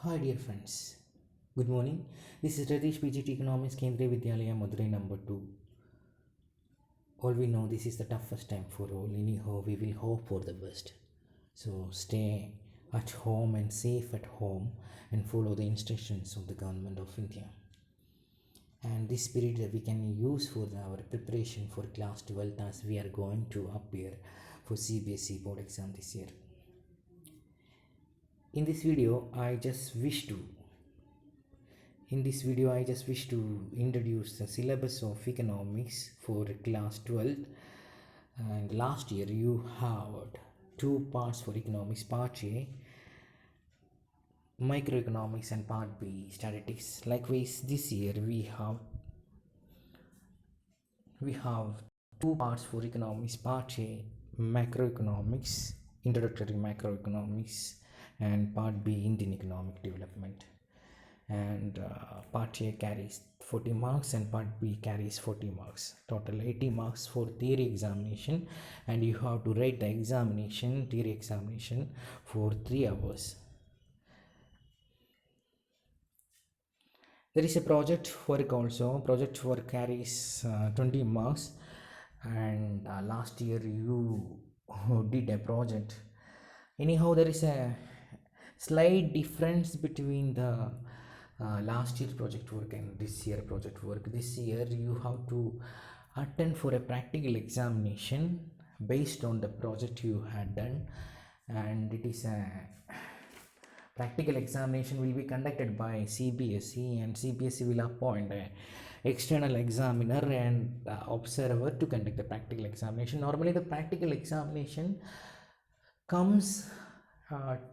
Hi dear friends, good morning. This is Radish PGT Economics Kendriya Vidyalaya Madurai number 2. All we know this is the toughest time for all. Anyhow, we will hope for the best. So stay at home and safe at home and follow the instructions of the government of India. And this period that we can use for our preparation for class 12 as we are going to appear for cbse board exam this year. In this video, I just wish to introduce the syllabus of economics for class 12. And last year you had two parts for economics, part A microeconomics and part B statistics. Likewise, this year we have two parts for economics, part A macroeconomics, introductory macroeconomics, and part B Indian economic development. And part A carries 40 marks and part B carries 40 marks. Total 80 marks for theory examination, and you have to write the theory examination for 3 hours. There is a project work also. Project work carries 20 marks, and last year you did a project. Anyhow, there is a slight difference between the last year project work and this year project work. This year you have to attend for a practical examination based on the project you had done, and it is a practical examination will be conducted by cbse, and cbse will appoint a external examiner and observer to conduct the practical examination. Normally the practical examination comes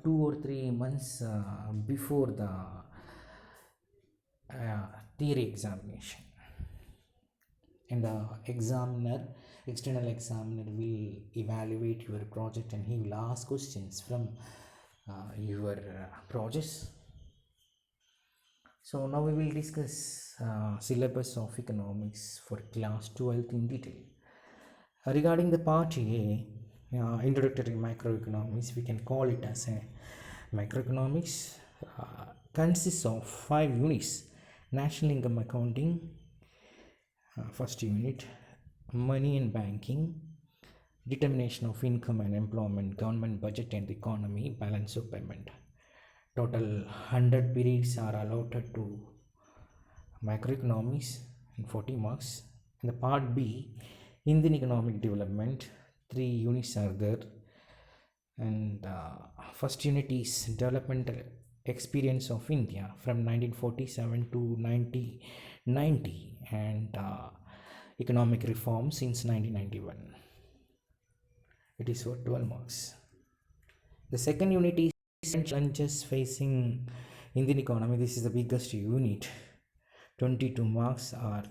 2 or 3 months before the theory examination, and the external examiner will evaluate your project and he will ask questions from your projects. So now we will discuss syllabus of economics for class 12 in detail. Regarding the part A, introductory macroeconomics, we can call it as a macroeconomics, consists of 5 units: national income accounting, first unit; money and banking; determination of income and employment; government budget and economy; balance of payment. Total 100 periods are allotted to macroeconomics and 40 marks. In the part B, Indian economic development, 3 units are there, and first unit is developmental experience of India from 1947 to 1990, and economic reform since 1991. It is for 12 marks. The second unit is challenges facing Indian economy. This is the biggest unit. 22 marks are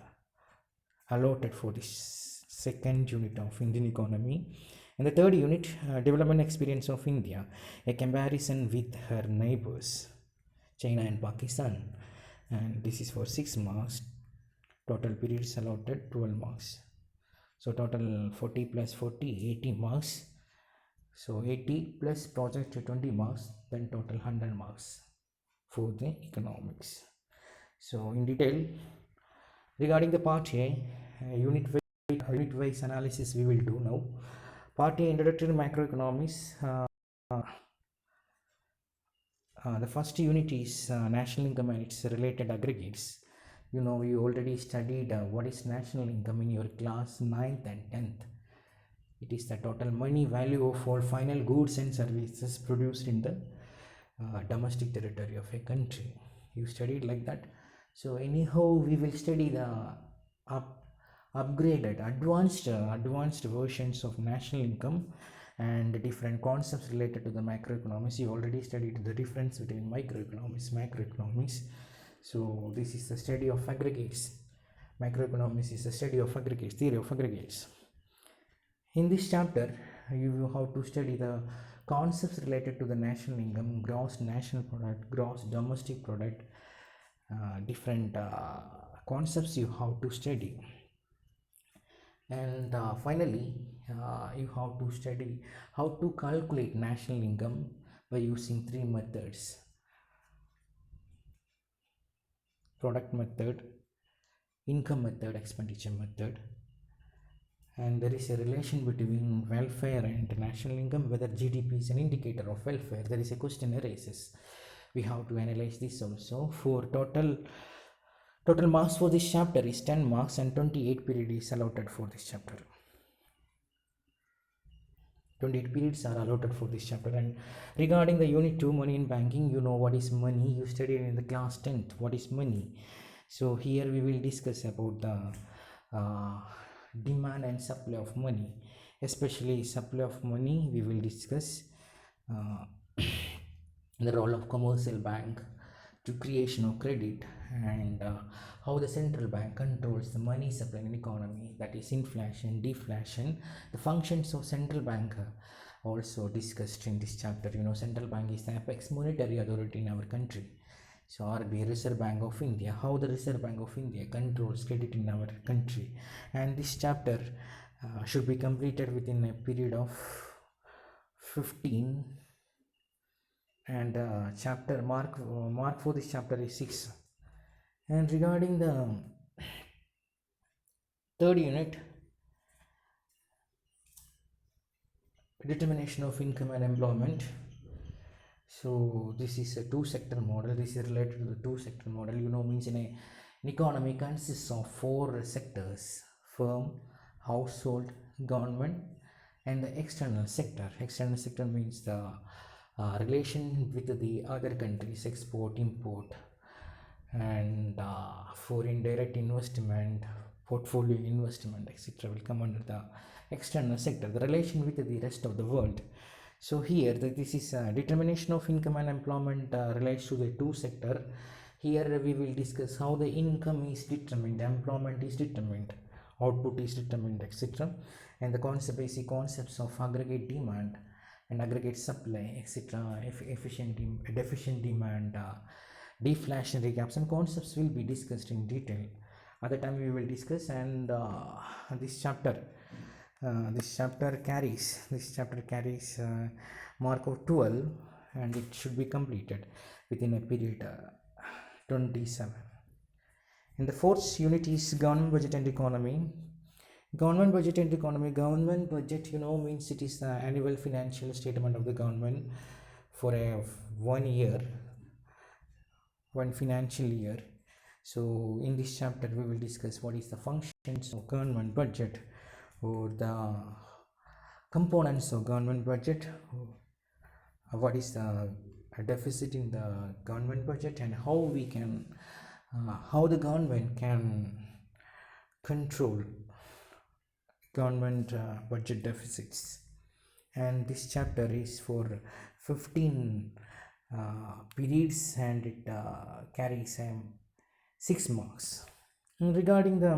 allotted for this second unit of Indian economy. And the third unit, development experience of India, a comparison with her neighbors China and Pakistan, and this is for 6 marks. Total periods allotted 12 marks. So total 40 plus 40, 80 marks. So 80 plus project 20 marks, then total 100 marks for the economics. So in detail, regarding the part A, unit-wise analysis we will do now. Part A, introductory macroeconomics. The first unit is national income and its related aggregates. You already studied what is national income in your class 9th and 10th. It is the total money value of all final goods and services produced in the domestic territory of a country. You studied like that. So anyhow, we will study the upgraded, advanced versions of national income and different concepts related to the macroeconomics. You already studied the difference between microeconomics, macroeconomics. So this is the study of aggregates. Macroeconomics is the study of aggregates, theory of aggregates. In this chapter, you have to study the concepts related to the national income, gross national product, gross domestic product, different concepts you have to study. And finally, you have to study how to calculate national income by using 3 methods. product method, income method, expenditure method, and there is a relation between welfare and national income, whether GDP is an indicator of welfare. There is a question arises. We have to analyze this also. For total marks for this chapter is 10 marks and 28 period is allotted for this chapter. 28 periods are allotted for this chapter. And regarding the unit 2, money in banking, you know what is money. You studied in the class 10th what is money. So here we will discuss about the demand and supply of money, especially supply of money. We will discuss the role of commercial bank to creation of credit, and how the central bank controls the money supply in economy, that is inflation, deflation, the functions of central bank also discussed in this chapter. Central bank is the apex monetary authority in our country. So RBI, Reserve Bank of India, how the Reserve Bank of India controls credit in our country. And this chapter should be completed within a period of 15, and chapter mark for this chapter is 6. And regarding the third unit, determination of income and employment. So this is a two-sector model. This is related to the two-sector model. Means in an economy consists of 4 sectors: firm, household, government, and the external sector. External sector means the relation with the other countries, export, import, and foreign direct investment, portfolio investment, etc. will come under the external sector, the relation with the rest of the world. So here this is determination of income and employment relates to the two sector. Here we will discuss how the income is determined, employment is determined, output is determined, etc. And the basic concepts of aggregate demand and aggregate supply, etc. Deficient demand, deflationary gaps, and concepts will be discussed in detail. At the time we will discuss. And this chapter carries mark of 12, and it should be completed within a period 27. And the fourth unit is government budget and economy. Government budget and economy. Government budget, means it is the annual financial statement of the government for a 1 year, one financial year. So in this chapter we will discuss what is the functions of government budget, or the components of government budget, what is the deficit in the government budget, and how the government can control government budget deficits. And this chapter is for 15 periods, and it carries 6 marks. And regarding the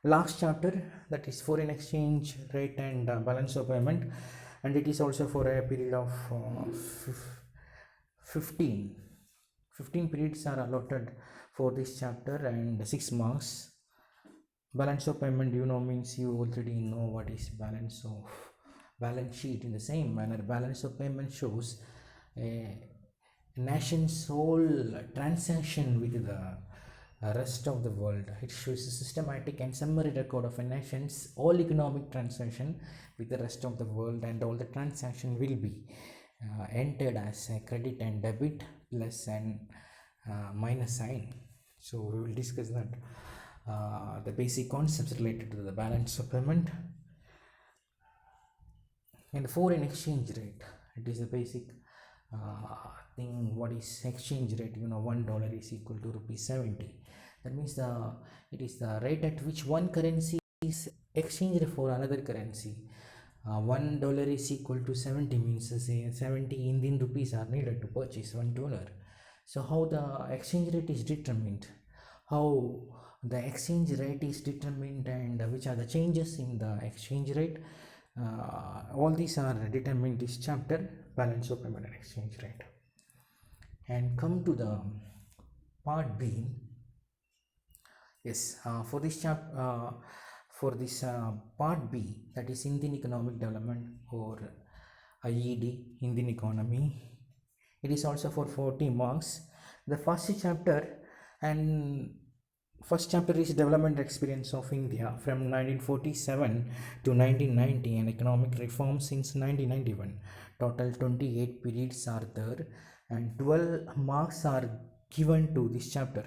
last chapter, that is foreign exchange rate and balance of payment, and it is also for a period of 15 periods are allotted for this chapter, and 6 marks. Balance of payment, means you already know what is balance sheet. In the same manner, balance of payment shows a nation's whole transaction with the rest of the world. It shows a systematic and summary record of a nation's all economic transaction with the rest of the world, and all the transaction will be entered as a credit and debit, plus and minus sign. So we will discuss that the basic concepts related to the balance of payment. And the foreign exchange rate, it is a basic thing. What is exchange rate? $1 is equal to ₹70. That means it is the rate at which one currency is exchanged for another currency. $1 is equal to 70 means 70 Indian rupees are needed to purchase $1. So how the exchange rate is determined, how the exchange rate is determined, and which are the changes in the exchange rate, all these are determined this chapter, balance of payment and exchange rate. And come to the part B. Yes, for this part B, that is Indian economic development, or IED, Indian economy. It is also for 40 marks. The first chapter And first chapter is development experience of India from 1947 to 1990 and economic reform since 1991. Total 28 periods are there and 12 marks are given to this chapter.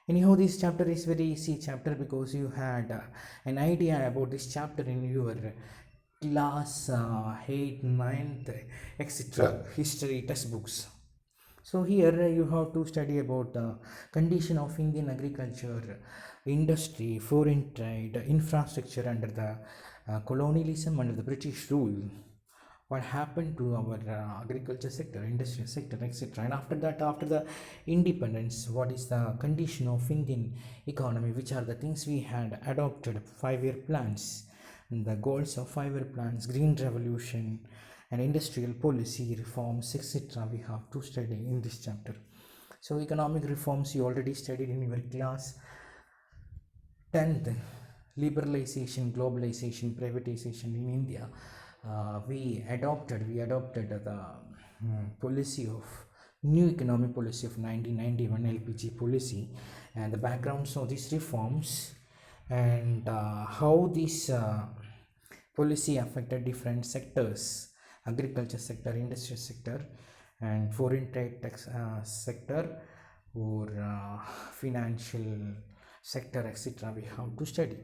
Anyhow, this chapter is very easy chapter because you had an idea about this chapter in your class 8th, 9th, etc. history textbooks. So here you have to study about the condition of Indian agriculture, industry, foreign trade, infrastructure under the colonialism, under the British rule. What happened to our agriculture sector, industrial sector, etc. And after that, after the independence, what is the condition of Indian economy? Which are the things we had adopted? 5-year plans, and the goals of 5-year plans, green revolution, and industrial policy reforms, etc. we have to study in this chapter. So economic reforms you already studied in your class 10th. Liberalization, globalization, privatization in India. We adopted the policy of new economic policy of 1991 LPG policy, and the backgrounds of these reforms, and how this policy affected different sectors: agriculture sector, industrial sector, and foreign trade sector, or financial sector, etc. we have to study.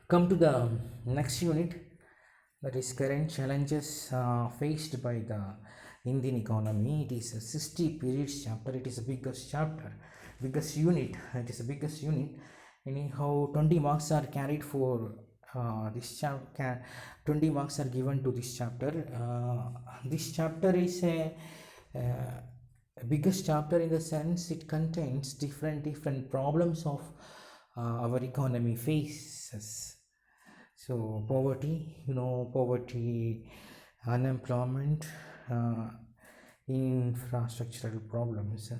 Come to the next unit, that is current challenges faced by the Indian economy. It is a 60 periods chapter. It is the biggest chapter, biggest unit. It is the biggest unit. Anyhow, 20 marks are carried for this chapter. 20 marks are given to this chapter. This chapter is a biggest chapter in the sense it contains different problems of our economy faces. So poverty, poverty, unemployment, infrastructural problems,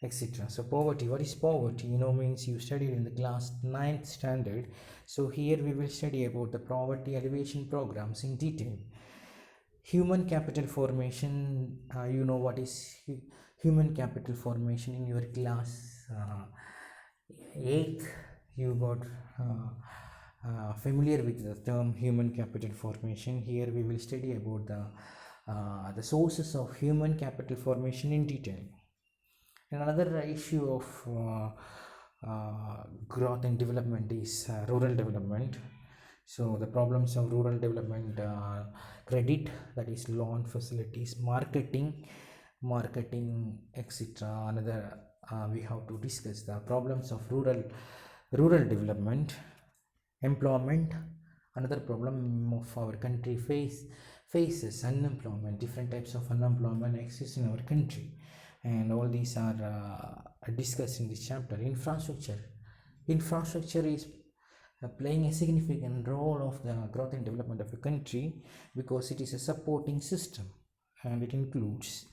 etc. So poverty, what is poverty? Means you studied in the class 9th standard. So here we will study about the poverty alleviation programs in detail. Human capital formation, what is human capital formation in your class 8th. You got familiar with the term human capital formation. Here we will study about the sources of human capital formation in detail. And another issue of growth and development is rural development. So the problems of rural development: credit, that is loan facilities, marketing, etc. Another we have to discuss the problems of rural development. Employment, another problem of our country faces unemployment. Different types of unemployment exist in our country, and all these are discussed in this chapter. Infrastructure is playing a significant role of the growth and development of a country because it is a supporting system, and it includes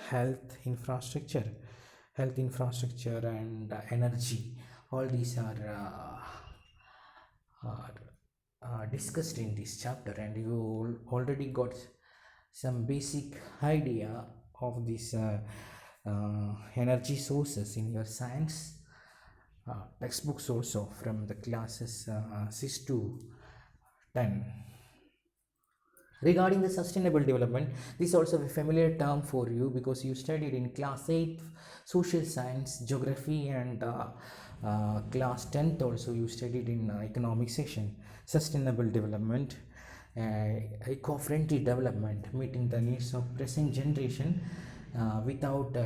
health infrastructure and energy. All these are discussed in this chapter, and you already got some basic idea of these energy sources in your science textbooks also from the classes 6 to 10. Regarding the sustainable development, this is also a familiar term for you because you studied in class 8 social science, geography, and class 10th also you studied in economic section. Sustainable development, eco-friendly development, meeting the needs of present generation without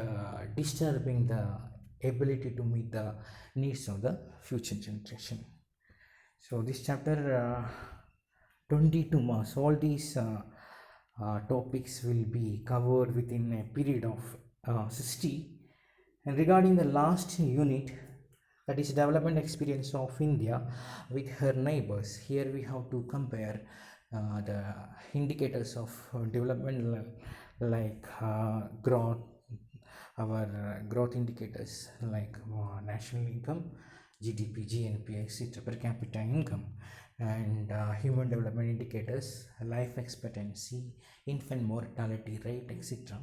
disturbing the ability to meet the needs of the future generation. So this chapter 22 marks. All these topics will be covered within a period of 60. And regarding the last unit, that is development experience of India with her neighbors, here we have to compare the indicators of development like growth, our growth indicators like national income, GDP, GNP, etc., per capita income, and human development indicators, life expectancy, infant mortality rate, etc.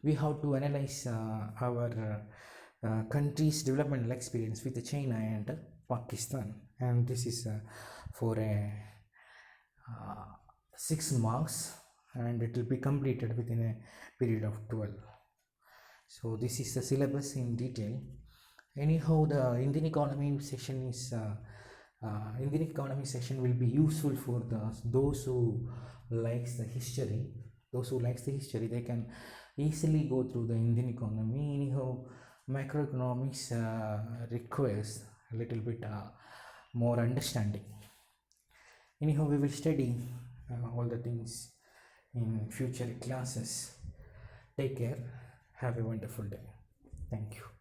we have to analyze our country's developmental experience with China and Pakistan, and this is for a 6 marks, and it will be completed within a period of 12. So this is the syllabus in detail. Anyhow, the Indian economy section is Indian economy section will be useful for those who likes the history. Those who likes the history, they can easily go through the Indian economy. Anyhow, macroeconomics requires a little bit more understanding. Anyhow, we will study all the things in future classes. Take care. Have a wonderful day. Thank you.